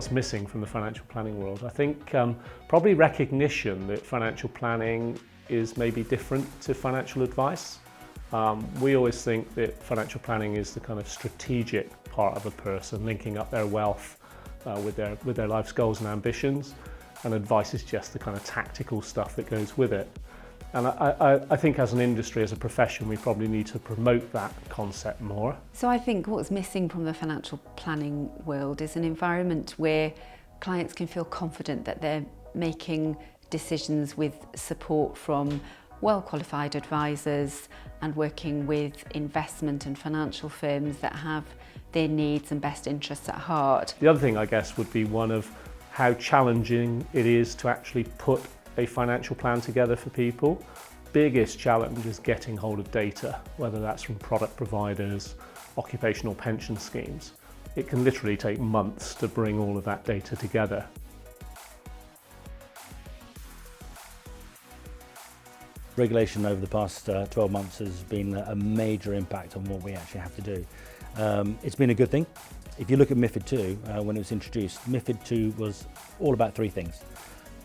What's missing from the financial planning world? I think probably recognition that financial planning is maybe different to financial advice. We always think that financial planning is the kind of strategic part of a person, linking up their wealth with their life's goals and ambitions, and advice is just the kind of tactical stuff that goes with it. And I think as an industry, as a profession, we probably need to promote that concept more. So I think what's missing from the financial planning world is an environment where clients can feel confident that they're making decisions with support from well-qualified advisors and working with investment and financial firms that have their needs and best interests at heart. The other thing, I guess, would be one of how challenging it is to actually put a financial plan together for people. Biggest challenge is getting hold of data, whether that's from product providers, occupational pension schemes. It can literally take months to bring all of that data together. Regulation over the past 12 months has been a major impact on what we actually have to do. It's been a good thing. If you look at MiFID II, when it was introduced, MiFID II was all about three things: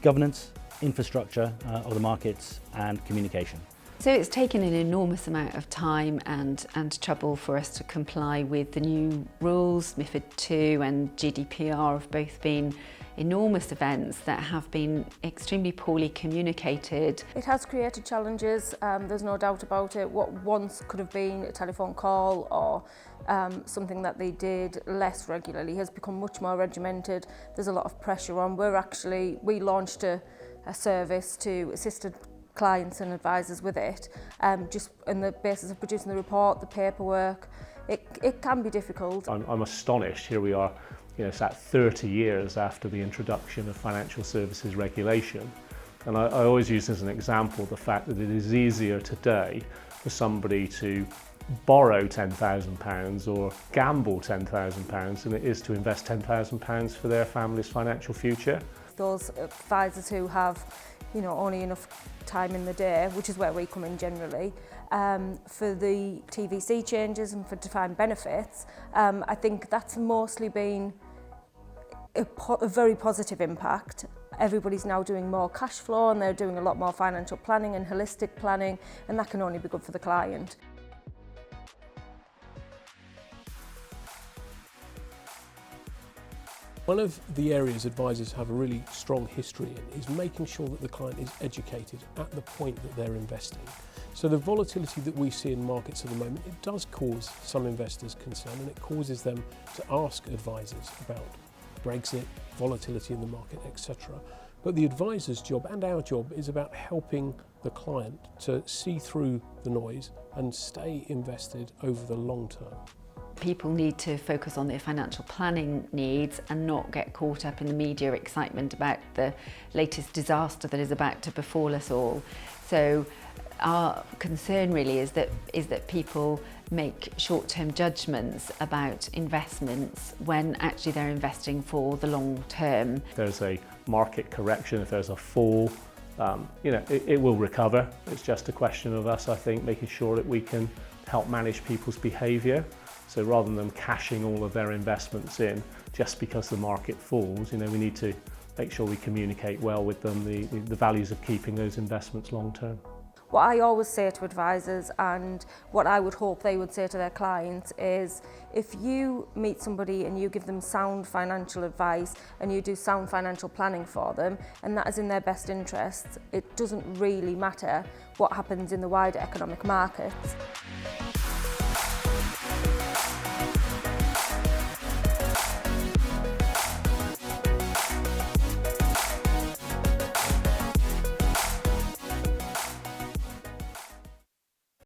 governance, infrastructure of the markets, and communication. So it's taken an enormous amount of time and trouble for us to comply with the new rules. MiFID II and GDPR have both been enormous events that have been extremely poorly communicated. It has created challenges, there's no doubt about it. What once could have been a telephone call or something that they did less regularly has become much more regimented. There's a lot of pressure on. We launched a service to assist clients and advisors with it, just on the basis of producing the report, the paperwork. It can be difficult. I'm astonished. Here we are, sat 30 years after the introduction of financial services regulation. And I always use as an example the fact that it is easier today for somebody to borrow £10,000 or gamble £10,000 than it is to invest £10,000 for their family's financial future. Those advisors who have only enough time in the day, which is where we come in generally, for the TVC changes and for defined benefits, I think that's mostly been a very positive impact. Everybody's now doing more cash flow and they're doing a lot more financial planning and holistic planning, and that can only be good for the client. One of the areas advisors have a really strong history in is making sure that the client is educated at the point that they're investing. So the volatility that we see in markets at the moment, it does cause some investors concern, and it causes them to ask advisors about Brexit, volatility in the market, etc. But the advisor's job and our job is about helping the client to see through the noise and stay invested over the long term. People need to focus on their financial planning needs and not get caught up in the media excitement about the latest disaster that is about to befall us all. So our concern really is that people make short-term judgments about investments when actually they're investing for the long term. If there's a market correction, if there's a fall, it will recover. It's just a question of us, I think, making sure that we can help manage people's behaviour. So rather than them cashing all of their investments in just because the market falls, we need to make sure we communicate well with them the values of keeping those investments long term. What I always say to advisors, and what I would hope they would say to their clients, is if you meet somebody and you give them sound financial advice and you do sound financial planning for them, and that is in their best interests, it doesn't really matter what happens in the wider economic markets.